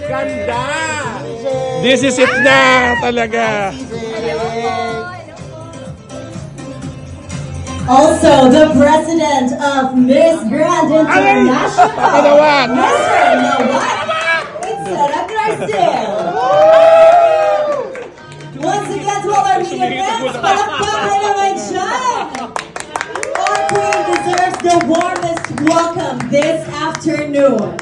Ganda! This is it na talaga. Also, the president of Miss Grand International, Mr. Nawat Garcia. Once again, to all our media friends, palakpakan naman siya. Our queen deserves the warmest welcome this afternoon.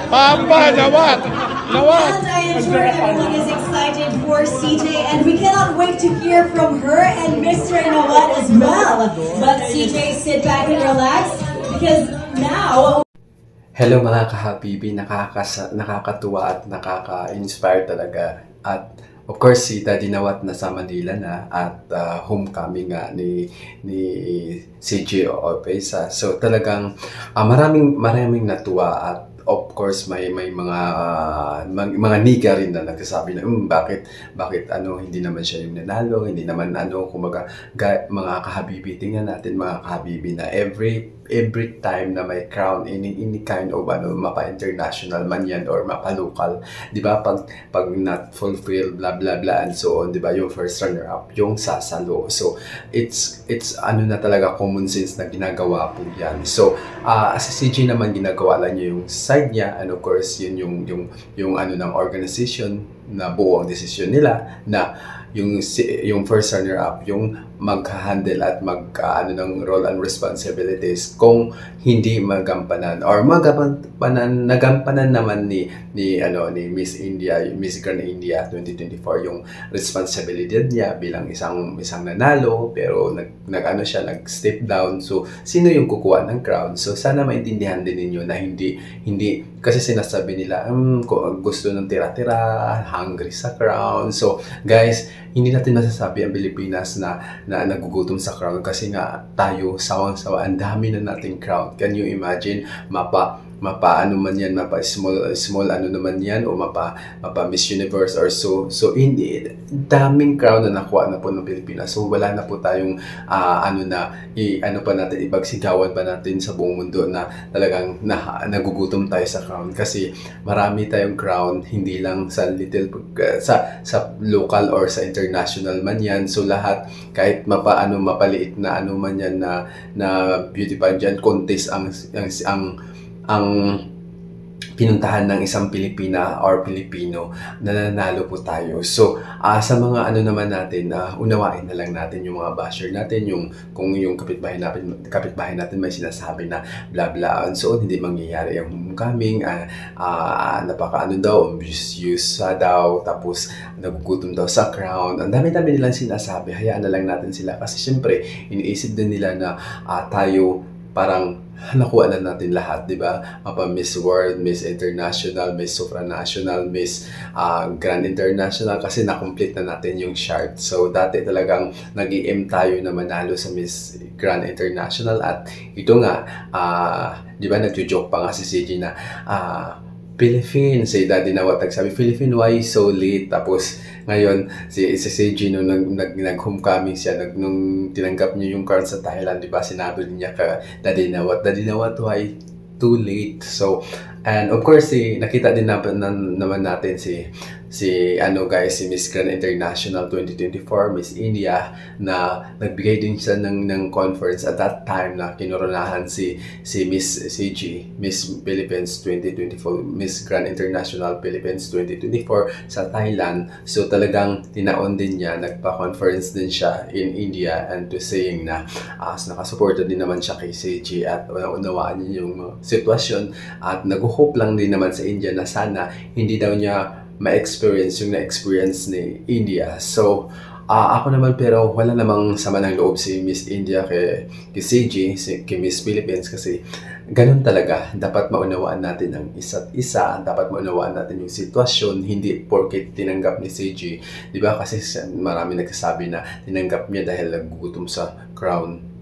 Papa, Nawat! And I am sure everyone is excited for CJ, and we cannot wait to hear from her and Mr. Nawat as well. But CJ, sit back and relax, because now... Hello mga kahabibi, nakakatuwa at nakaka-inspire talaga. At of course, si Daddy Nawat nasa Manila na at homecoming nga ni CJ Oropesa. So talagang maraming natuwa at of course may mga niga rin na nagsasabi na bakit hindi naman siya yung nanalo, hindi naman kumbaga mga kahabibi, tingnan natin mga kahabibi na every time na may crown any kind of mapa international man yan or mapa local, di ba, pag not fulfilled blah blah blah and so on, di ba, yung first runner up yung sasalo. So it's na talaga common sense na ginagawa po yan. So si CJ naman ginagawa lang niya yung side niya, and of course yun yung ng organization na buo ang desisyon nila na yung first runner up yung mag-handle at ng role and responsibilities kung hindi magampanan or nagampanan naman ni Miss India, Miss Grand India 2024 yung responsibility niya bilang isang nanalo pero nag-step down. So sino yung kukuha ng crown? So sana maintindihan din ninyo na hindi kasi sinasabi nila gusto ng tira-tira, hungry sa crown. So guys, hindi natin masasabi ang Pilipinas na nagugutom sa crown kasi nga tayo sawang-sawa, ang dami na nating crown. Can you imagine mapa small naman yan o mapa Miss Universe or so hindi daming crown na nakuha na po ng Pilipinas. So wala na po tayong ibagsigawan pa natin sa buong mundo na talagang nagugutom tayo sa crown kasi marami tayong crown, hindi lang sa sa local or sa international man yan. So lahat, kahit mapaliit na man yan na beauty pageant contest ang pinuntahan ng isang Pilipina or Pilipino, nananalo po tayo. So, sa mga naman natin, unawain na lang natin yung mga basher natin, kung yung kapitbahay natin may sinasabi na bla bla and so hindi mangyayari yung homecoming, ambitious daw, tapos nagugutom daw sa crown. Ang dami-dami nilang sinasabi, hayaan na lang natin sila kasi syempre, iniisip din nila na tayo parang nakuha na natin lahat, di ba? Miss World, Miss International, Miss Supranational, Miss Grand International kasi na-complete na natin yung chart. So dati talagang nag-i-aim tayo na manalo sa Miss Grand International at ito nga, di ba, nagjo-joke pa nga si CJ na Philippines, si Daddy Nawat nagsabi, Philippines, why so late? Tapos ngayon, si CJ nung nag-homecoming siya, nung tinanggap niya yung crown sa Thailand, di ba, sinabi niya ka Daddy Nawat, why too late? So, and of course, nakita din naman natin si Miss Grand International 2024, Miss India, na nagbigay din siya ng conference at that time na kinoronahan si Miss CG, Miss Philippines 2024, Miss Grand International Philippines 2024 sa Thailand. So talagang tinaon din niya, nagpa-conference din siya in India and to saying na nakasuporta din naman siya kay CG at unawaan niya yung sitwasyon at nag-hope lang din naman sa India na sana hindi daw niya ma-experience yung na-experience ni India. So, ako naman pero wala namang sama ng loob si Miss India kay CJ, kay Miss Philippines kasi ganun talaga. Dapat maunawaan natin ang isa't isa, dapat maunawaan natin yung sitwasyon, hindi porket tinanggap ni CJ. Diba? Kasi marami nagsasabi na tinanggap niya dahil nagugutom sa crown.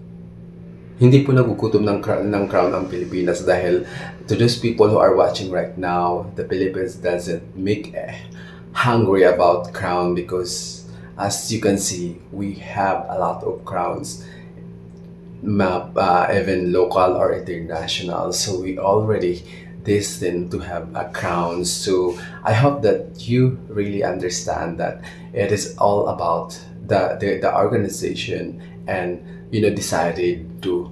Hindi po nagugutom ng crown ang Pilipinas dahil to those people who are watching right now, the Philippines doesn't make hungry about crown because as you can see, we have a lot of crowns. even local or international. So we already destined to have a crown. So I hope that you really understand that it is all about the organization, and decided to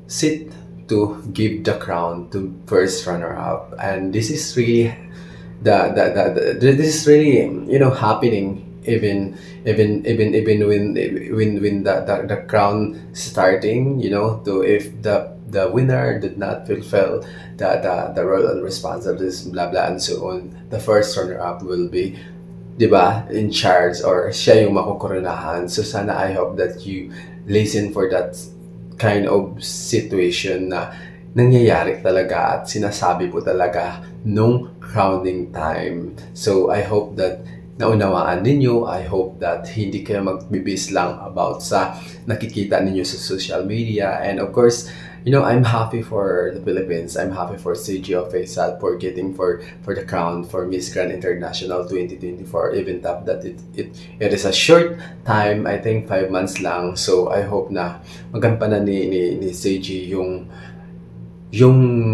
sit to give the crown to first runner up. And this is really this is really happening even when the crown starting, to if the winner did not fulfill the role and responsibilities, blah blah and so on, the first runner up will be, diba, in charge, or siya yung makukoronahan. So sana, I hope that you listen for that kind of situation na nangyayari talaga at sinasabi po talaga nung crowning time. So I hope that naunawaan ninyo. I hope that hindi kayo magbibis lang about sa nakikita ninyo sa social media. And of course, I'm happy for the Philippines. I'm happy for CG Faisal for getting for the crown for Miss Grand International 2024. Even top that it is a short time, I think 5 months lang. So I hope na magampanan ni CG yung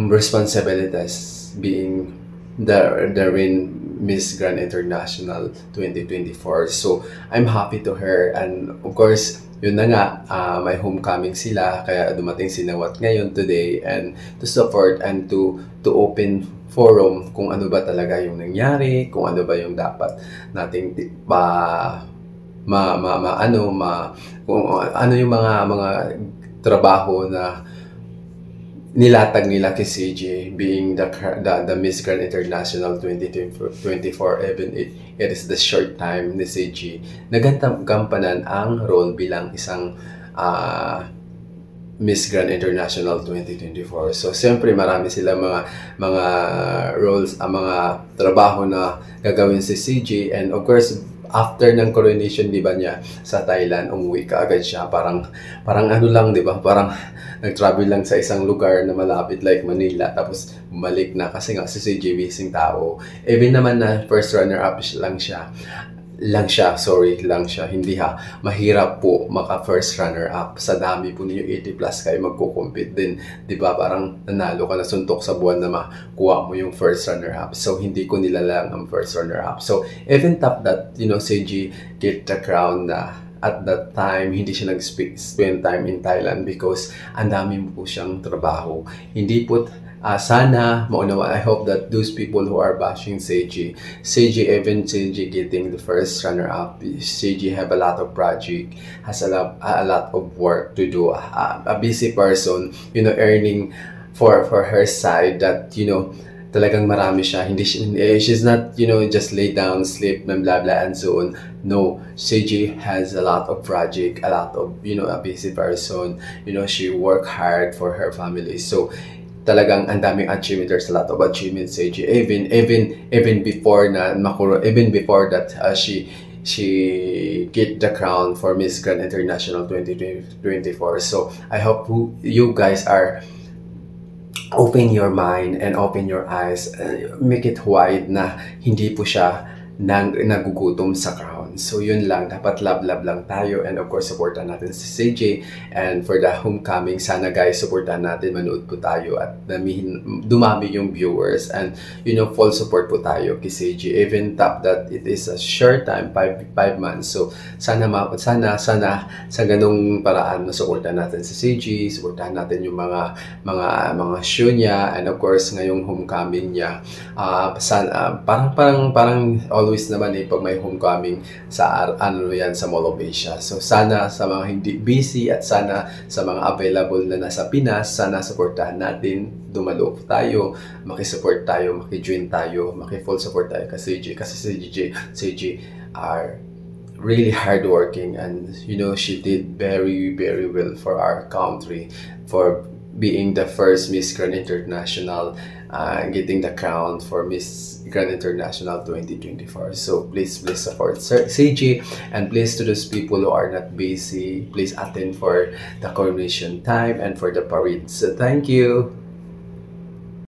responsibilities being the win Miss Grand International 2024. So I'm happy to her, and of course, yun na nga, may homecoming sila, kaya dumating si Nawat ngayon today, and to support and to open forum kung ano ba talaga yung nangyari, kung ano ba yung dapat nating kung ano yung mga trabaho na nilatag nila kay CJ, being the Miss Grand International 2024, even it is the short time ni CJ, nagampanan ang role bilang isang Miss Grand International 2024. So siyempre marami sila mga roles, mga trabaho na gagawin si CJ, and of course after ng coronation, di ba, niya sa Thailand, umuwi ka agad siya. Parang ano lang, di ba? Parang nag-travel lang sa isang lugar na malapit like Manila, tapos bumalik na kasi nga si CJ busy tao. Even naman na first runner-up lang siya. Hindi mahirap po maka first runner up. Sa dami po ninyo 80 plus kayo magko-compete din, 'di ba? Parang nanalo ka na suntok sa buwan na makuha mo yung first runner up. So hindi ko nilalang ang first runner up. So even top that, CG get the crown na at that time hindi siya nag-spend time in Thailand because ang dami po siyang trabaho. Hindi po sana maunawa. I hope that those people who are bashing Seiji getting the first runner-up, Seiji have a lot of project, has a lot of work to do, a busy person, earning for her side, that talagang marami siya. She's not just lay down, sleep, and blah blah and so on. No, Seiji has a lot of project, a lot of a busy person. She work hard for her family. So talagang ang daming achievement. There's a lot of achievements, Seiji. Even before that, she get the crown for Miss Grand International 2024. So I hope you guys are open your mind and open your eyes, make it wide na hindi po siya nagugutom sa crown. So yun lang, dapat love lang tayo, and of course supportan natin si CJ, and for the homecoming, sana guys supportan natin, manood po tayo at dumami yung viewers, and full support po tayo kay CJ, even top that it is a short time, 5 months. So sana sa ganung paraan supportan natin si CJ, supportan natin yung mga show niya, and of course ngayong homecoming niya, parang always naman pag may homecoming sa sa Mall of Asia. So sana sa mga hindi busy at sana sa mga available na nasa Pinas, sana supportahan natin, dumalo tayo, makisupport tayo, maki-join tayo, maki-full support tayo kasi CJ are really hardworking, and she did very very well for our country, for being the first Miss Grand International, getting the crown for Miss Grand International 2024. So please support CG, and please to those people who are not busy, please attend for the coronation time and for the parade. So thank you.